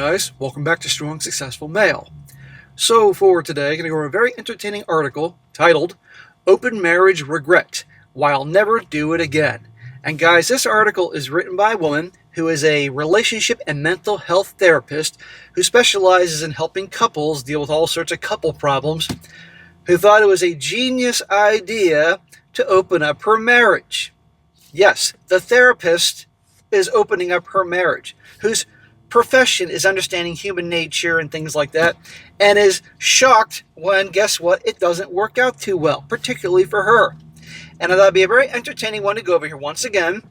guys, welcome back to Strong Successful Male. So for today, I'm going to go over a very entertaining article titled Open Marriage Regret, Why I'll Never Do It Again. And guys, this article is written by a woman who is a relationship and mental health therapist who specializes in helping couples deal with all sorts of couple problems, who thought it was a genius idea to open up her marriage. Yes, the therapist is opening up her marriage, whose profession is understanding human nature and things like that, and is shocked when, guess what, it doesn't work out too well, particularly for her. And that'd be a very entertaining one to go over here once again,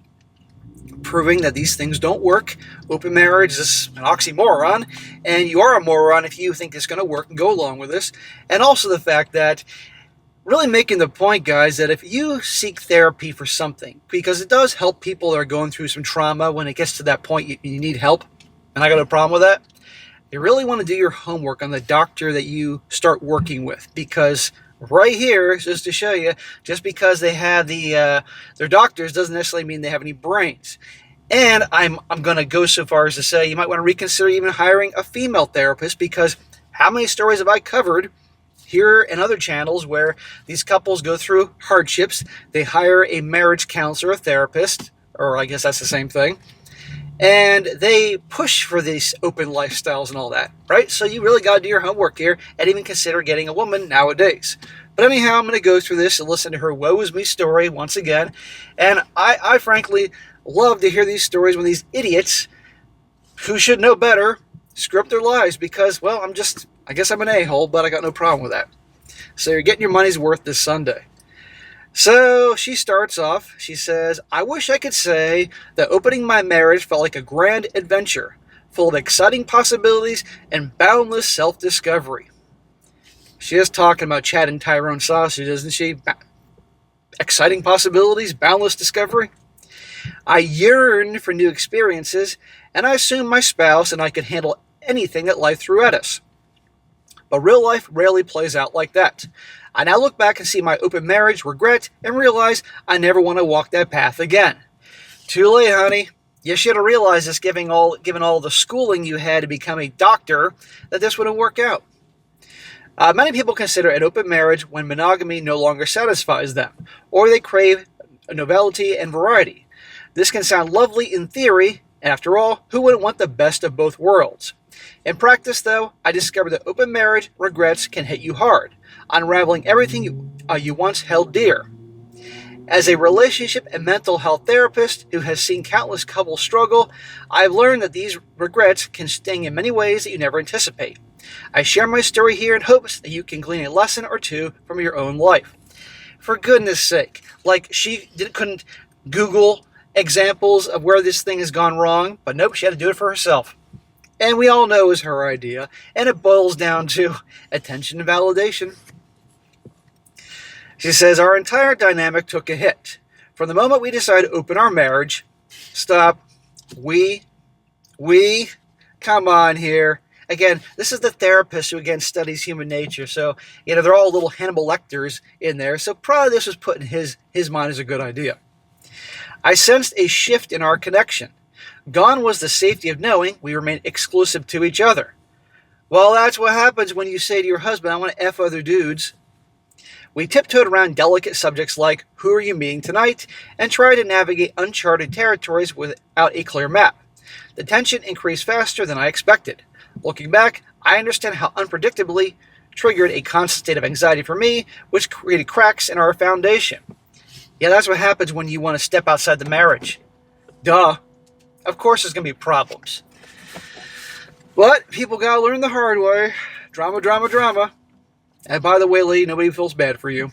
proving that these things don't work. Open marriage is an oxymoron, and you are a moron if you think it's going to work and go along with this. And also the fact that really making the point, guys, that if you seek therapy for something, because it does help people that are going through some trauma when it gets to that point you need help, and I got no problem with that, you really want to do your homework on the doctor that you start working with, because right here, just to show you, just because they have their doctors doesn't necessarily mean they have any brains. And I'm going to go so far as to say you might want to reconsider even hiring a female therapist, because how many stories have I covered here and other channels where these couples go through hardships, they hire a marriage counselor, a therapist, or I guess that's the same thing, and they push for these open lifestyles and all that, right? So you really got to do your homework here and even consider getting a woman nowadays. But anyhow, I'm going to go through this and listen to her woe is me story once again. And I frankly love to hear these stories when these idiots who should know better screw up their lives, because, well, I guess I'm an a-hole, but I got no problem with that. So you're getting your money's worth this Sunday. So she starts off, she says, I wish I could say that opening my marriage felt like a grand adventure, full of exciting possibilities and boundless self-discovery. She is talking about Chad and Tyrone sausage, isn't she? Exciting possibilities, boundless discovery. I yearn for new experiences, and I assumed my spouse and I could handle anything that life threw at us. But real life rarely plays out like that. I now look back and see my open marriage, regret, and realize I never want to walk that path again. Too late, honey. You should have realized this, given all the schooling you had to become a doctor, that this wouldn't work out. Many people consider an open marriage when monogamy no longer satisfies them, or they crave novelty and variety. This can sound lovely in theory, and after all, who wouldn't want the best of both worlds? In practice, though, I discovered that open marriage regrets can hit you hard, unraveling everything you once held dear. As a relationship and mental health therapist who has seen countless couples struggle, I've learned that these regrets can sting in many ways that you never anticipate. I share my story here in hopes that you can glean a lesson or two from your own life. For goodness sake, like couldn't Google examples of where this thing has gone wrong, but nope, she had to do it for herself. And we all know it was her idea, and it boils down to attention and validation. She says, our entire dynamic took a hit. From the moment we decided to open our marriage, stop, come on here. Again, this is the therapist who, again, studies human nature, so, they're all little Hannibal Lecters in there, so probably this was put in his mind as a good idea. I sensed a shift in our connection. Gone was the safety of knowing we remained exclusive to each other. Well, that's what happens when you say to your husband, I want to F other dudes. We tiptoed around delicate subjects like, who are you meeting tonight? And tried to navigate uncharted territories without a clear map. The tension increased faster than I expected. Looking back, I understand how unpredictably triggered a constant state of anxiety for me, which created cracks in our foundation. Yeah, that's what happens when you want to step outside the marriage. Duh. Of course there's going to be problems. But people got to learn the hard way. Drama, drama, drama. And by the way, lady, nobody feels bad for you.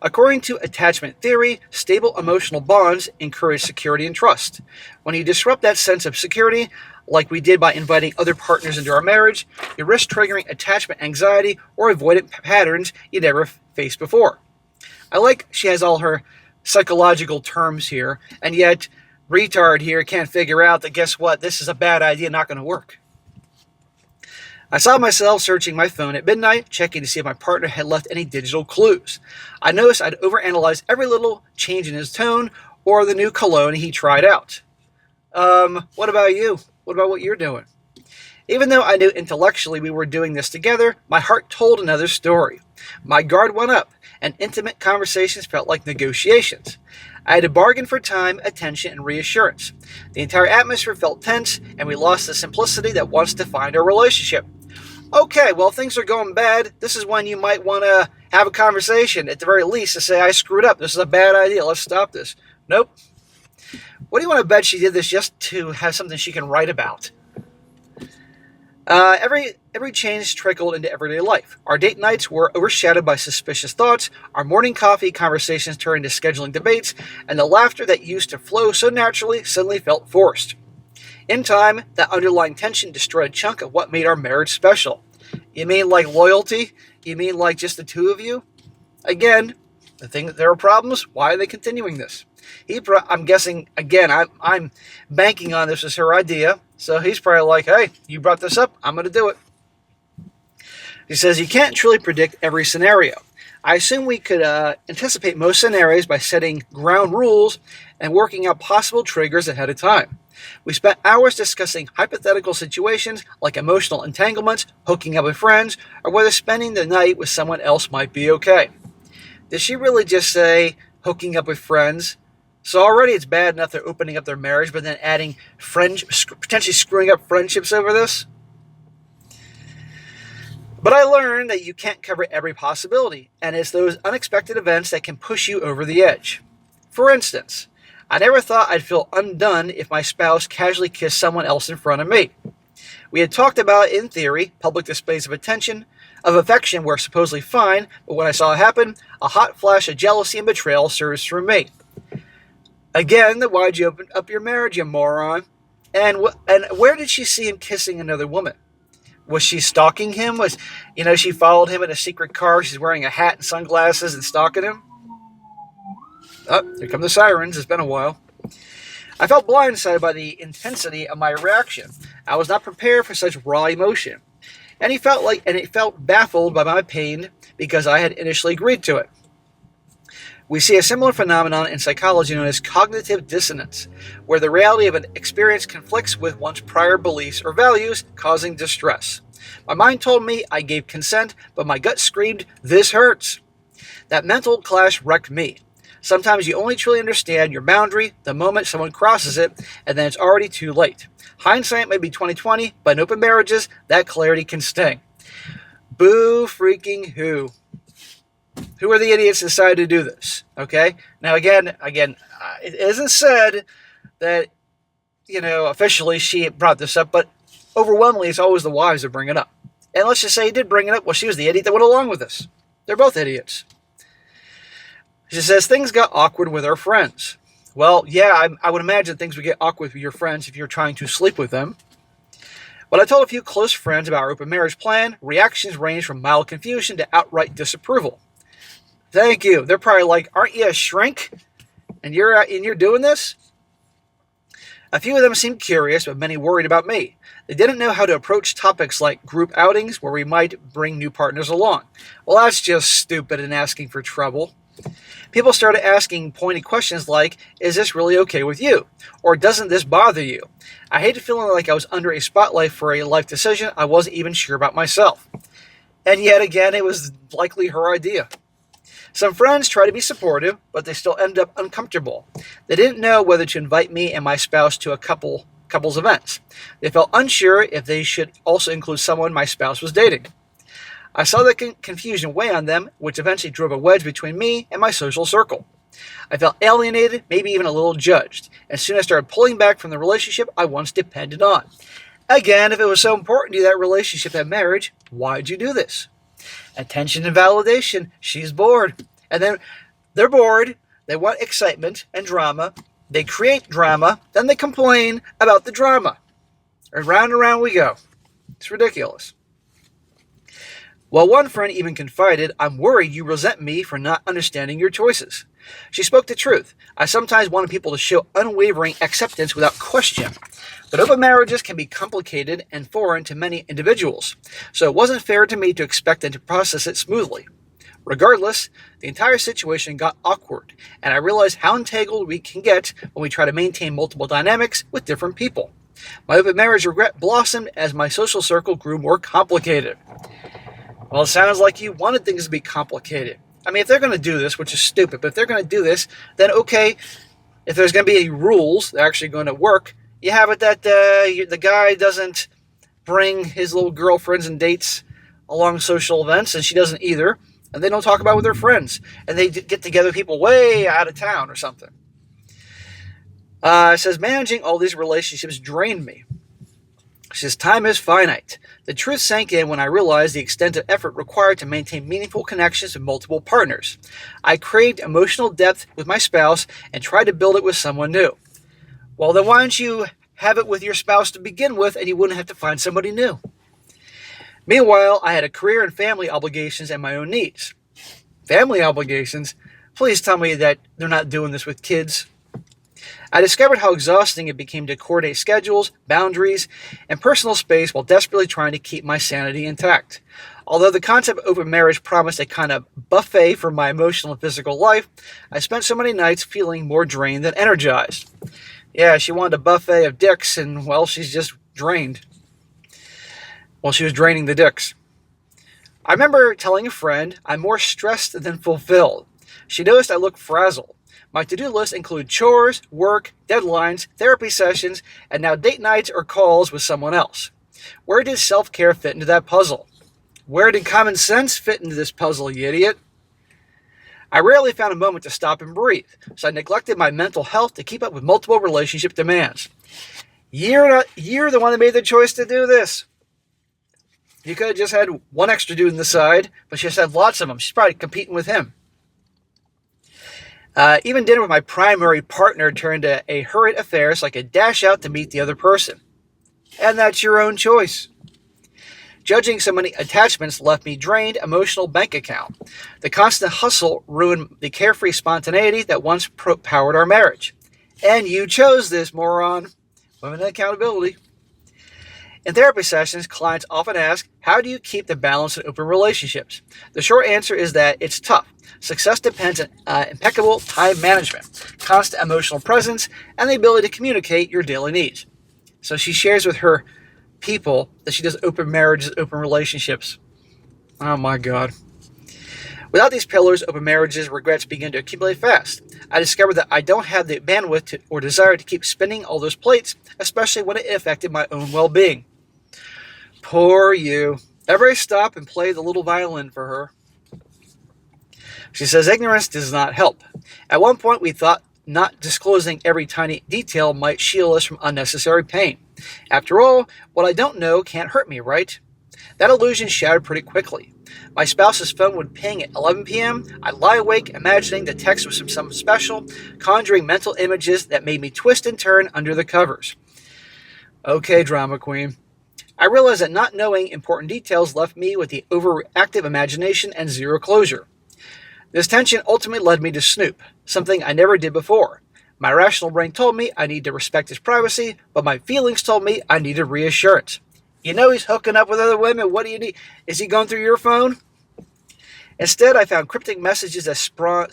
According to attachment theory, stable emotional bonds encourage security and trust. When you disrupt that sense of security, like we did by inviting other partners into our marriage, you risk triggering attachment anxiety or avoidant patterns you never faced before. I like she has all her psychological terms here, and yet retard here can't figure out that, guess what, this is a bad idea, not going to work. I saw myself searching my phone at midnight, checking to see if my partner had left any digital clues. I noticed I'd overanalyzed every little change in his tone or the new cologne he tried out. What about you? What about what you're doing? Even though I knew intellectually we were doing this together, my heart told another story. My guard went up, and intimate conversations felt like negotiations. I had to bargain for time, attention, and reassurance. The entire atmosphere felt tense, and we lost the simplicity that once defined our relationship. Okay, well, things are going bad. This is when you might want to have a conversation, at the very least, to say, I screwed up. This is a bad idea. Let's stop this. Nope. What do you want to bet she did this just to have something she can write about? Every change trickled into everyday life. Our date nights were overshadowed by suspicious thoughts, our morning coffee conversations turned into scheduling debates, and the laughter that used to flow so naturally suddenly felt forced. In time, that underlying tension destroyed a chunk of what made our marriage special. You mean like loyalty? You mean like just the two of you? Again, the thing that there are problems, why are they continuing this? I'm guessing, again, I'm banking on this as her idea, so he's probably like, hey, you brought this up, I'm going to do it. He says, you can't truly predict every scenario. I assume we could anticipate most scenarios by setting ground rules and working out possible triggers ahead of time. We spent hours discussing hypothetical situations like emotional entanglements, hooking up with friends, or whether spending the night with someone else might be okay. Did she really just say hooking up with friends? So already it's bad enough they're opening up their marriage, but then adding potentially screwing up friendships over this? But I learned that you can't cover every possibility, and it's those unexpected events that can push you over the edge. For instance, I never thought I'd feel undone if my spouse casually kissed someone else in front of me. We had talked about, in theory, public displays of affection were supposedly fine, but when I saw it happen, a hot flash of jealousy and betrayal surged through me. Again, why'd you open up your marriage, you moron? And where did she see him kissing another woman? Was she stalking him? She followed him in a secret car. She's wearing a hat and sunglasses and stalking him? Oh, here come the sirens. It's been a while. I felt blindsided by the intensity of my reaction. I was not prepared for such raw emotion. And it felt baffled by my pain because I had initially agreed to it. We see a similar phenomenon in psychology known as cognitive dissonance, where the reality of an experience conflicts with one's prior beliefs or values, causing distress. My mind told me I gave consent, but my gut screamed, this hurts. That mental clash wrecked me. Sometimes you only truly understand your boundary the moment someone crosses it, and then it's already too late. Hindsight may be 20/20, but in open marriages, that clarity can sting. Boo freaking who? Who are the idiots that decided to do this? Okay? Now, again, it isn't said that, officially she brought this up, but overwhelmingly it's always the wives that bring it up. And let's just say he did bring it up. Well, she was the idiot that went along with this. They're both idiots. She says, things got awkward with our friends. Well, yeah, I would imagine things would get awkward with your friends if you're trying to sleep with them. When I told a few close friends about our open marriage plan, reactions ranged from mild confusion to outright disapproval. Thank you. They're probably like, aren't you a shrink? And you're doing this? A few of them seemed curious, but many worried about me. They didn't know how to approach topics like group outings where we might bring new partners along. Well, that's just stupid and asking for trouble. People started asking pointed questions like, is this really okay with you? Or doesn't this bother you? I hated feeling like I was under a spotlight for a life decision I wasn't even sure about myself. And yet again, it was likely her idea. Some friends tried to be supportive, but they still ended up uncomfortable. They didn't know whether to invite me and my spouse to a couple's events. They felt unsure if they should also include someone my spouse was dating. I saw the confusion weigh on them, which eventually drove a wedge between me and my social circle. I felt alienated, maybe even a little judged, and soon I started pulling back from the relationship I once depended on. Again, if it was so important to you, that relationship, that marriage, why'd you do this? Attention and validation. She's bored. And then they're bored. They want excitement and drama. They create drama. Then they complain about the drama. And round we go. It's ridiculous. Well, one friend even confided, I'm worried you resent me for not understanding your choices. She spoke the truth. I sometimes wanted people to show unwavering acceptance without question. But open marriages can be complicated and foreign to many individuals, so it wasn't fair to me to expect them to process it smoothly. Regardless, the entire situation got awkward, and I realized how entangled we can get when we try to maintain multiple dynamics with different people. My open marriage regret blossomed as my social circle grew more complicated. Well, it sounds like you wanted things to be complicated. I mean, if they're going to do this, which is stupid, but if they're going to do this, then okay, if there's going to be any rules that are actually going to work, you have it that the guy doesn't bring his little girlfriends and dates along social events, and she doesn't either, and they don't talk about it with their friends, and they get together with people way out of town or something. It says, managing all these relationships drained me. It says, time is finite. The truth sank in when I realized the extent of effort required to maintain meaningful connections with multiple partners. I craved emotional depth with my spouse and tried to build it with someone new. Well, then why don't you have it with your spouse to begin with, and you wouldn't have to find somebody new? Meanwhile, I had a career and family obligations and my own needs. Family obligations? Please tell me that they're not doing this with kids. I discovered how exhausting it became to coordinate schedules, boundaries, and personal space while desperately trying to keep my sanity intact. Although the concept of open marriage promised a kind of buffet for my emotional and physical life, I spent so many nights feeling more drained than energized. Yeah, she wanted a buffet of dicks, and, well, she's just drained. Well, she was draining the dicks. I remember telling a friend I'm more stressed than fulfilled. She noticed I looked frazzled. My to-do list included chores, work, deadlines, therapy sessions, and now date nights or calls with someone else. Where did self-care fit into that puzzle? Where did common sense fit into this puzzle, you idiot? I rarely found a moment to stop and breathe, so I neglected my mental health to keep up with multiple relationship demands. You're the one that made the choice to do this. You could have just had one extra dude on the side, but she just had lots of them. She's probably competing with him. Even dinner with my primary partner turned to a hurried affair so I could dash out to meet the other person. And that's your own choice. Judging so many attachments left me drained emotional bank account. The constant hustle ruined the carefree spontaneity that once powered our marriage. And you chose this, moron. Women and accountability. In therapy sessions, clients often ask, how do you keep the balance in open relationships? The short answer is that it's tough. Success depends on impeccable time management, constant emotional presence, and the ability to communicate your daily needs. So she shares with her people that she does open marriages, open relationships. Oh my God. Without these pillars, open marriages regrets begin to accumulate fast. I discovered that I don't have the bandwidth or desire to keep spinning all those plates, especially when it affected my own well-being. Poor you. Everybody stop and play the little violin for her. She says, ignorance does not help. At one point, we thought not disclosing every tiny detail might shield us from unnecessary pain. After all, what I don't know can't hurt me, right? That illusion shattered pretty quickly. My spouse's phone would ping at 11 p.m. I'd lie awake imagining the text was from someone special, conjuring mental images that made me twist and turn under the covers. Okay, drama queen. I realized that not knowing important details left me with the overactive imagination and zero closure. This tension ultimately led me to snoop, something I never did before. My rational brain told me I need to respect his privacy, but my feelings told me I needed reassurance. You know he's hooking up with other women. What do you need? Is he going through your phone? Instead, I found cryptic messages that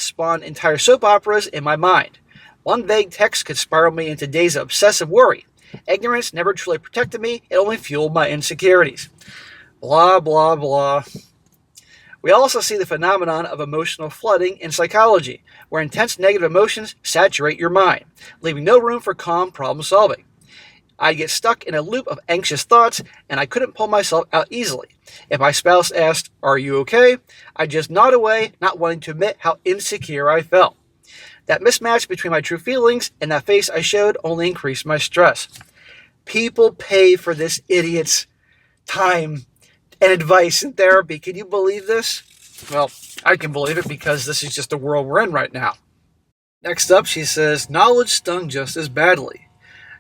spawned entire soap operas in my mind. One vague text could spiral me into days of obsessive worry. Ignorance never truly protected me. It only fueled my insecurities. Blah, blah, blah. We also see the phenomenon of emotional flooding in psychology, where intense negative emotions saturate your mind, leaving no room for calm problem solving. I'd get stuck in a loop of anxious thoughts, and I couldn't pull myself out easily. If my spouse asked, "Are you okay?" I'd just nod away, not wanting to admit how insecure I felt. That mismatch between my true feelings and that face I showed only increased my stress. People pay for this idiot's time and advice and therapy. Can you believe this? Well, I can believe it because this is just the world we're in right now. Next up, she says, knowledge stung just as badly.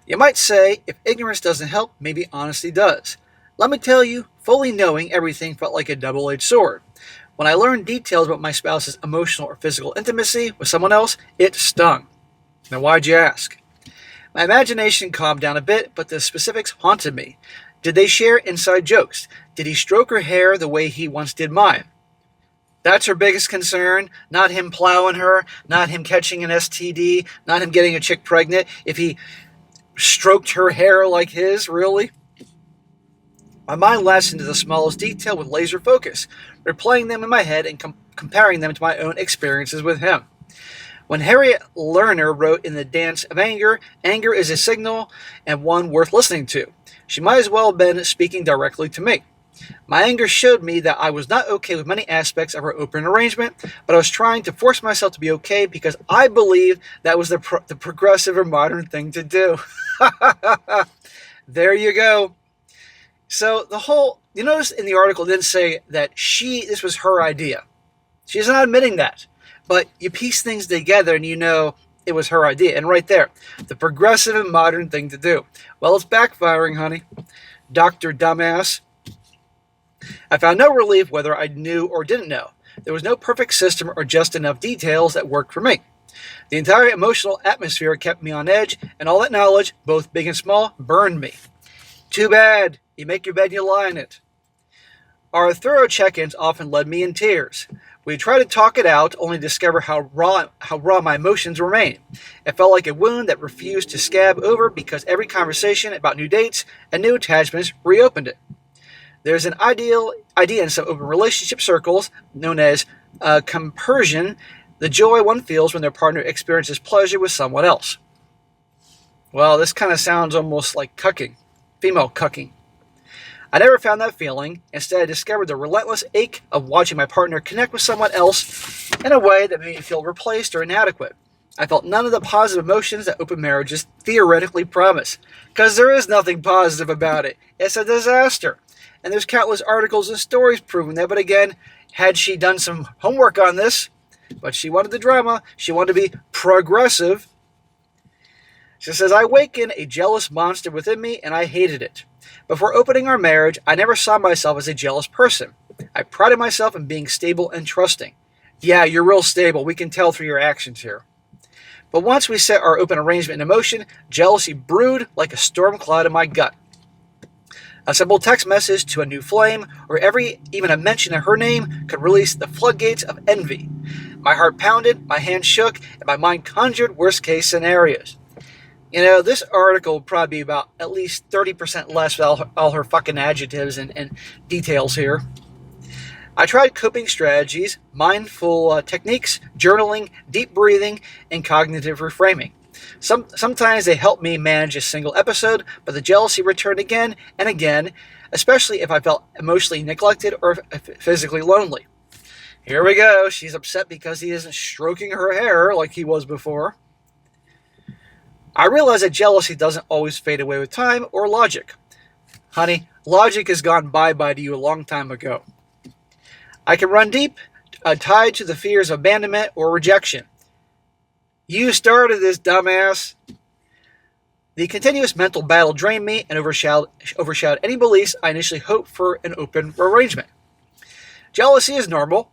You might say, if ignorance doesn't help, maybe honesty does. Let me tell you, fully knowing everything felt like a double-edged sword. When I learned details about my spouse's emotional or physical intimacy with someone else, it stung. Now, why'd you ask? My imagination calmed down a bit, but the specifics haunted me. Did they share inside jokes? Did he stroke her hair the way he once did mine? That's her biggest concern, not him plowing her, not him catching an STD, not him getting a chick pregnant. If he stroked her hair like his, really? My mind latched into the smallest detail with laser focus, replaying them in my head and comparing them to my own experiences with him. When Harriet Lerner wrote in The Dance of Anger, anger is a signal and one worth listening to. She might as well have been speaking directly to me. My anger showed me that I was not okay with many aspects of our open arrangement, but I was trying to force myself to be okay because I believed that was the progressive or modern thing to do. There you go. So you notice in the article it didn't say that this was her idea. She's not admitting that. But you piece things together and you know it was her idea. And right there, the progressive and modern thing to do. Well, it's backfiring, honey. Dr. Dumbass. I found no relief whether I knew or didn't know. There was no perfect system or just enough details that worked for me. The entire emotional atmosphere kept me on edge, and all that knowledge, both big and small, burned me. Too bad. You make your bed and you lie in it. Our thorough check-ins often led me in tears. We tried to talk it out, only to discover how raw my emotions remained. It felt like a wound that refused to scab over because every conversation about new dates and new attachments reopened it. There's an idea in some open relationship circles known as compersion, the joy one feels when their partner experiences pleasure with someone else. Well, this kind of sounds almost like cucking, female cucking. I never found that feeling. Instead, I discovered the relentless ache of watching my partner connect with someone else in a way that made me feel replaced or inadequate. I felt none of the positive emotions that open marriages theoretically promise, because there is nothing positive about it. It's a disaster. And there's countless articles and stories proving that, but again, had she done some homework on this, but she wanted the drama, she wanted to be progressive. She says, I awakened a jealous monster within me, and I hated it. Before opening our marriage, I never saw myself as a jealous person. I prided myself in being stable and trusting. Yeah, you're real stable. We can tell through your actions here. But once we set our open arrangement in motion, jealousy brewed like a storm cloud in my gut. A simple text message to a new flame, or even a mention of her name, could release the floodgates of envy. My heart pounded, my hands shook, and my mind conjured worst-case scenarios. You know, this article will probably be about at least 30% less with all her fucking adjectives and details here. I tried coping strategies, mindful techniques, journaling, deep breathing, and cognitive reframing. Sometimes they helped me manage a single episode, but the jealousy returned again and again, especially if I felt emotionally neglected or physically lonely. Here we go. She's upset because he isn't stroking her hair like he was before. I realize that jealousy doesn't always fade away with time or logic. Honey, logic has gone bye-bye to you a long time ago. I can run deep, tied to the fears of abandonment or rejection. You started this, dumbass. The continuous mental battle drained me and overshadowed any beliefs I initially hoped for an open arrangement. Jealousy is normal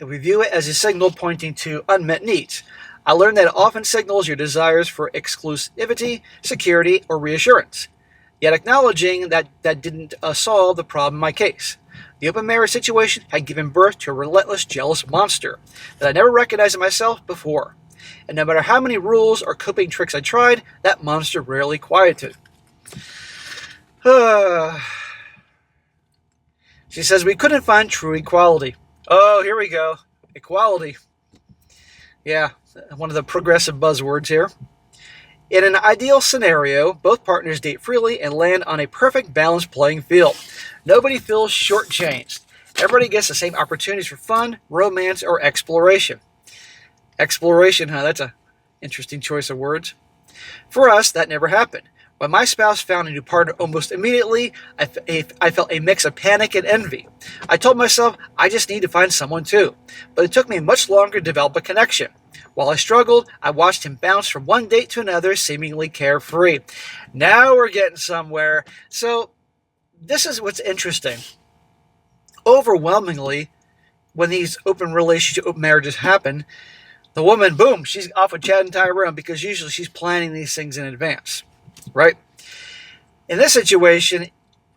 if we view it as a signal pointing to unmet needs. I learned that it often signals your desires for exclusivity, security, or reassurance. Yet acknowledging that didn't solve the problem in my case. The open marriage situation had given birth to a relentless, jealous monster that I never recognized in myself before. And no matter how many rules or coping tricks I tried, that monster rarely quieted. She says, we couldn't find true equality. Oh, here we go. Equality. Yeah, one of the progressive buzzwords here. In an ideal scenario, both partners date freely and land on a perfect balanced playing field. Nobody feels shortchanged. Everybody gets the same opportunities for fun, romance, or exploration. Exploration, huh? That's an interesting choice of words. For us, that never happened. When my spouse found a new partner almost immediately, I felt a mix of panic and envy. I told myself, I just need to find someone too. But it took me much longer to develop a connection. While I struggled, I watched him bounce from one date to another, seemingly carefree. Now we're getting somewhere. So, this is what's interesting. Overwhelmingly, when these open marriages happen, the woman, boom, she's off with Chad and Tyrone because usually she's planning these things in advance, right? In this situation,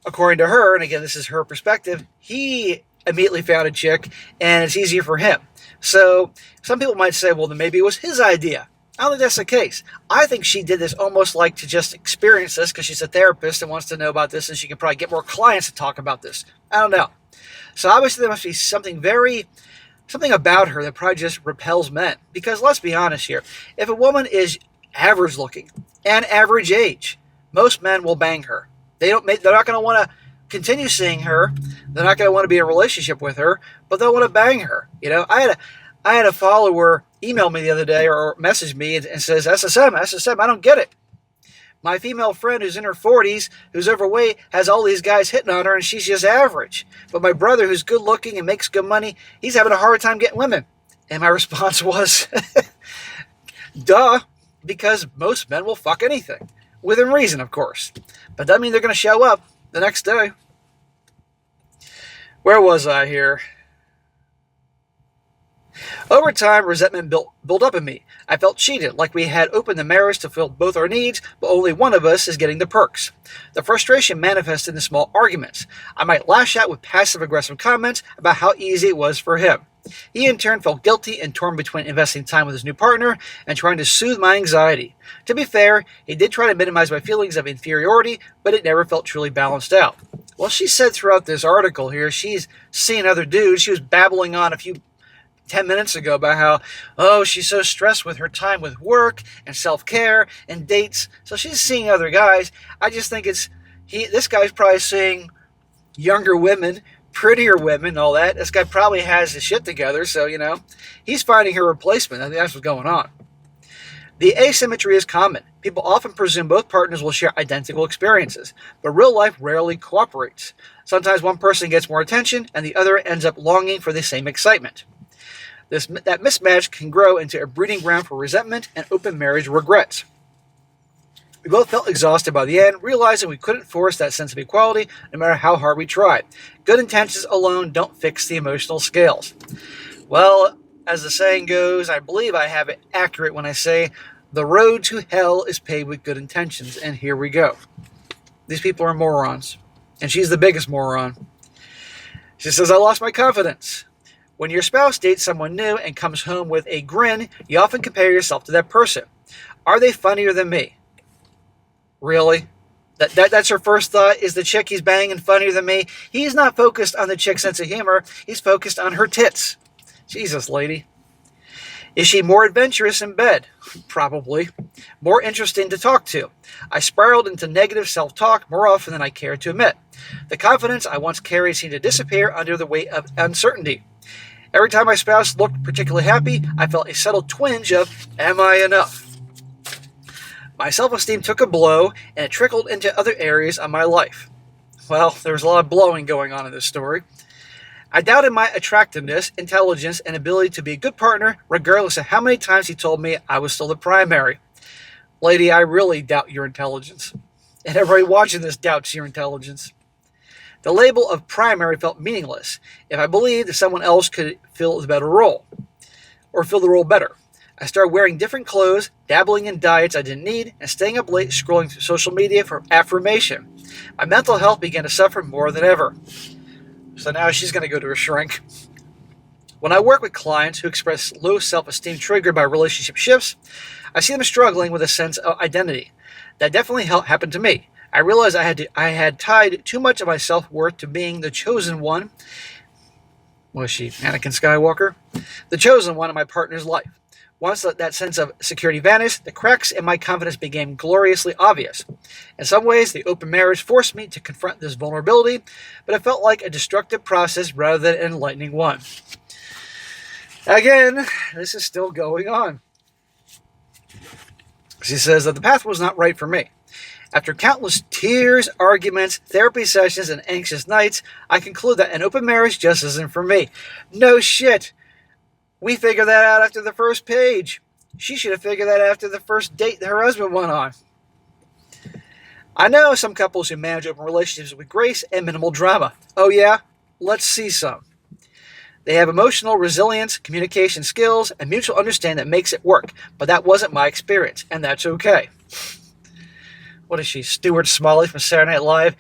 according to her, and again, this is her perspective, he immediately found a chick and it's easier for him. So some people might say, well, then maybe it was his idea. I don't think that's the case. I think she did this almost like to just experience this because she's a therapist and wants to know about this, and she can probably get more clients to talk about this. I don't know. So obviously there must be something about her that probably just repels men. Because let's be honest here, if a woman is average looking and average age, most men will bang her. They're not going to want to continue seeing her. They're not going to want to be in a relationship with her, but they'll want to bang her. I had a follower email me the other day or message me and says, SSM, I don't get it. My female friend who's in her 40s, who's overweight, has all these guys hitting on her and she's just average. But my brother, who's good looking and makes good money, he's having a hard time getting women. And my response was, duh, because most men will fuck anything. Within reason, of course. But doesn't mean they're going to show up the next day. Where was I here? Over time, resentment built up in me. I felt cheated, like we had opened the marriage to fill both our needs, but only one of us is getting the perks. The frustration manifested in small arguments. I might lash out with passive-aggressive comments about how easy it was for him. He in turn felt guilty and torn between investing time with his new partner and trying to soothe my anxiety. To be fair, he did try to minimize my feelings of inferiority, but it never felt truly balanced out. Well, she said throughout this article here, she's seeing other dudes. She was babbling on 10 minutes ago about how, she's so stressed with her time with work and self-care and dates. So she's seeing other guys. I just think this guy's probably seeing younger women, prettier women, all that. This guy probably has his shit together, so, he's finding her replacement. I think that's what's going on. The asymmetry is common. People often presume both partners will share identical experiences, but real life rarely cooperates. Sometimes one person gets more attention, and the other ends up longing for the same excitement. That mismatch can grow into a breeding ground for resentment and open marriage regrets. We both felt exhausted by the end, realizing we couldn't force that sense of equality no matter how hard we tried. Good intentions alone don't fix the emotional scales. Well, as the saying goes, I believe I have it accurate when I say, the road to hell is paved with good intentions, and here we go. These people are morons, and she's the biggest moron. She says, I lost my confidence. When your spouse dates someone new and comes home with a grin, you often compare yourself to that person. Are they funnier than me? Really? That's her first thought, is the chick he's banging funnier than me? He's not focused on the chick's sense of humor. He's focused on her tits. Jesus, lady. Is she more adventurous in bed? Probably. More interesting to talk to. I spiraled into negative self-talk more often than I care to admit. The confidence I once carried seemed to disappear under the weight of uncertainty. Every time my spouse looked particularly happy, I felt a subtle twinge of, am I enough? My self-esteem took a blow, and it trickled into other areas of my life. Well, there was a lot of blowing going on in this story. I doubted my attractiveness, intelligence, and ability to be a good partner, regardless of how many times he told me I was still the primary. Lady, I really doubt your intelligence. And everybody watching this doubts your intelligence. The label of primary felt meaningless if I believed that someone else could fill the better role, or fill the role better. I started wearing different clothes, dabbling in diets I didn't need, and staying up late scrolling through social media for affirmation. My mental health began to suffer more than ever. So now she's going to go to a shrink. When I work with clients who express low self-esteem triggered by relationship shifts, I see them struggling with a sense of identity. That definitely happened to me. I realized I had tied too much of my self-worth to being the chosen one. Was she Anakin Skywalker? The chosen one in my partner's life. Once that sense of security vanished, the cracks in my confidence became gloriously obvious. In some ways, the open marriage forced me to confront this vulnerability, but it felt like a destructive process rather than an enlightening one. Again, this is still going on. She says that the path was not right for me. After countless tears, arguments, therapy sessions, and anxious nights, I conclude that an open marriage just isn't for me. No shit. We figured that out after the first page. She should have figured that out after the first date that her husband went on. I know some couples who manage open relationships with grace and minimal drama. Oh yeah? Let's see some. They have emotional resilience, communication skills, and mutual understanding that makes it work. But that wasn't my experience, and that's okay. What is she, Stuart Smalley from Saturday Night Live?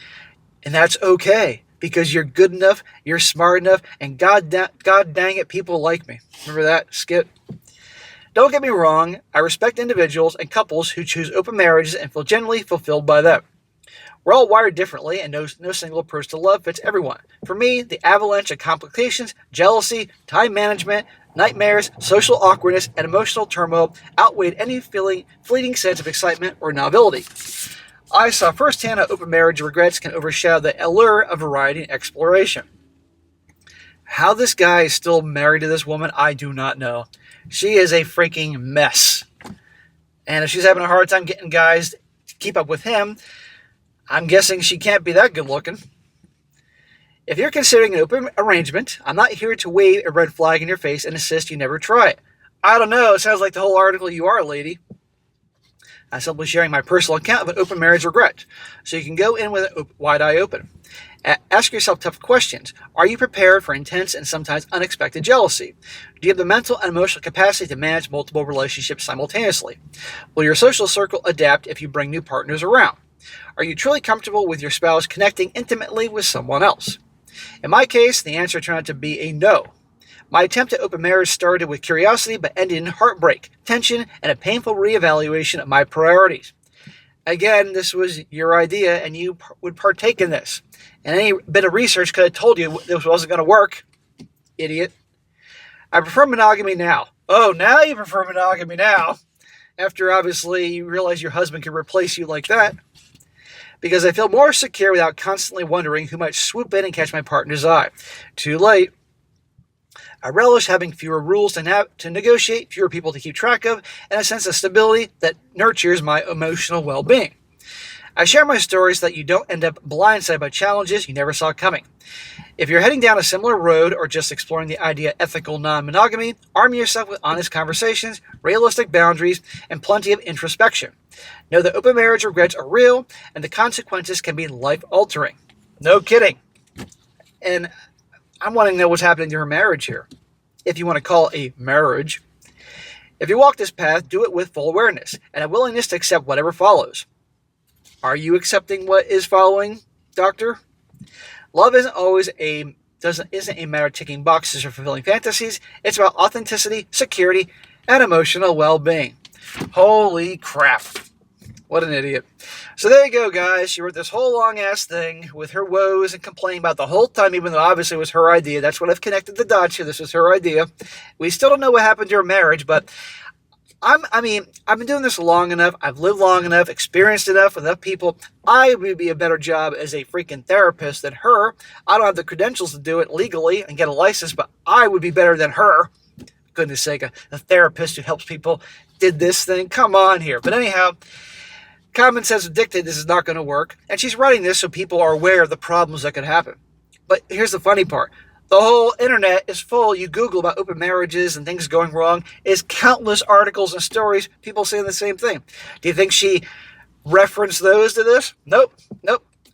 And that's okay, because you're good enough, you're smart enough, and God dang it, people like me. Remember that skit? Don't get me wrong, I respect individuals and couples who choose open marriages and feel genuinely fulfilled by them. We're all wired differently, and no single approach to love fits everyone. For me, the avalanche of complications, jealousy, time management, nightmares, social awkwardness, and emotional turmoil outweighed any fleeting sense of excitement or novelty. I saw firsthand how open marriage regrets can overshadow the allure of variety and exploration. How this guy is still married to this woman, I do not know. She is a freaking mess. And if she's having a hard time getting guys to keep up with him, I'm guessing she can't be that good looking. If you're considering an open arrangement, I'm not here to wave a red flag in your face and insist you never try it. I don't know, it sounds like the whole article you are, lady. I'm simply sharing my personal account of an open marriage regret, so you can go in with it wide eye open. Ask yourself tough questions. Are you prepared for intense and sometimes unexpected jealousy? Do you have the mental and emotional capacity to manage multiple relationships simultaneously? Will your social circle adapt if you bring new partners around? Are you truly comfortable with your spouse connecting intimately with someone else? In my case, the answer turned out to be a no. My attempt at open marriage started with curiosity but ended in heartbreak, tension, and a painful reevaluation of my priorities. Again, this was your idea, and you would partake in this. And any bit of research could have told you this wasn't going to work, idiot. I prefer monogamy now. Oh, now you prefer monogamy now? After, obviously, you realize your husband can replace you like that. Because I feel more secure without constantly wondering who might swoop in and catch my partner's eye. Too late. I relish having fewer rules to negotiate, fewer people to keep track of, and a sense of stability that nurtures my emotional well-being. I share my stories so that you don't end up blindsided by challenges you never saw coming. If you're heading down a similar road or just exploring the idea of ethical non-monogamy, arm yourself with honest conversations, realistic boundaries, and plenty of introspection. Know that open marriage regrets are real, and the consequences can be life-altering. No kidding. And I'm wanting to know what's happening to her marriage here, if you want to call it a marriage. If you walk this path, do it with full awareness and a willingness to accept whatever follows. Are you accepting what is following, doctor? Love isn't a matter of ticking boxes or fulfilling fantasies. It's about authenticity, security, and emotional well-being. Holy crap. What an idiot. So there you go, guys. She wrote this whole long-ass thing with her woes and complaining about the whole time, even though obviously it was her idea. That's what I've connected the dots here. This was her idea. We still don't know what happened to her marriage, but I've been doing this long enough. I've lived long enough, experienced enough with enough people. I would be a better job as a freaking therapist than her. I don't have the credentials to do it legally and get a license, but I would be better than her. Goodness sake, a therapist who helps people did this thing. Come on here. But anyhow, common sense dictated this is not going to work. And she's writing this so people are aware of the problems that could happen. But here's the funny part. The whole internet is full. You Google about open marriages and things going wrong. Is countless articles and stories, people saying the same thing. Do you think she referenced those to this? Nope.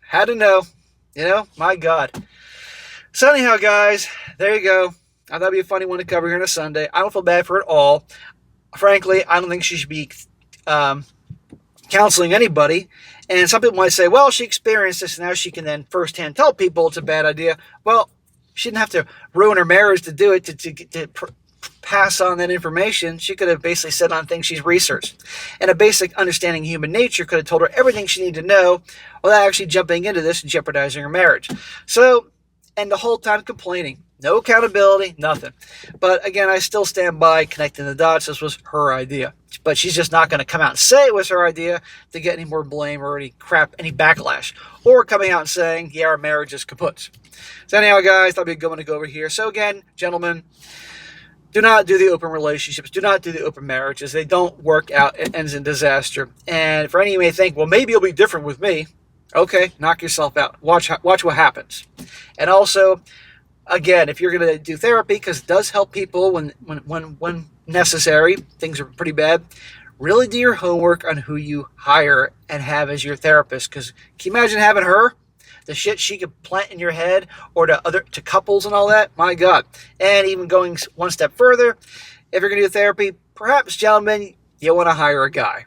Had to know. My God. So anyhow, guys, there you go. I thought it'd be a funny one to cover here on a Sunday. I don't feel bad for it at all. Frankly, I don't think she should be counseling anybody. And some people might say, well, she experienced this, and now she can then firsthand tell people it's a bad idea. Well, she didn't have to ruin her marriage to do it, to pass on that information. She could have basically said on things she's researched. And a basic understanding of human nature could have told her everything she needed to know without actually jumping into this and jeopardizing her marriage. So, and the whole time complaining. No accountability, nothing. But again, I still stand by connecting the dots. This was her idea. But she's just not going to come out and say it was her idea to get any more blame or any backlash. Or coming out and saying, yeah, our marriage is kaput. So anyhow, guys, that'll be a good one to go over here. So again, gentlemen, do not do the open relationships. Do not do the open marriages. They don't work out. It ends in disaster. And for any of you may think, well, maybe it'll be different with me. Okay, knock yourself out. Watch what happens. And also, again, if you're going to do therapy, because it does help people when necessary, things are pretty bad, really do your homework on who you hire and have as your therapist. Because can you imagine having her? The shit she could plant in your head, or to couples and all that? My God. And even going one step further, if you're going to do therapy, perhaps, gentlemen, you want to hire a guy.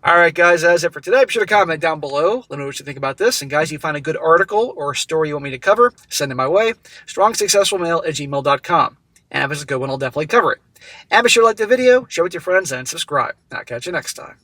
All right, guys, that's it for today. Be sure to comment down below. Let me know what you think about this. And, guys, if you find a good article or a story you want me to cover, send it my way. strongsuccessfulmale@gmail.com. And if it's a good one, I'll definitely cover it. And be sure to like the video, share with your friends, and subscribe. I'll catch you next time.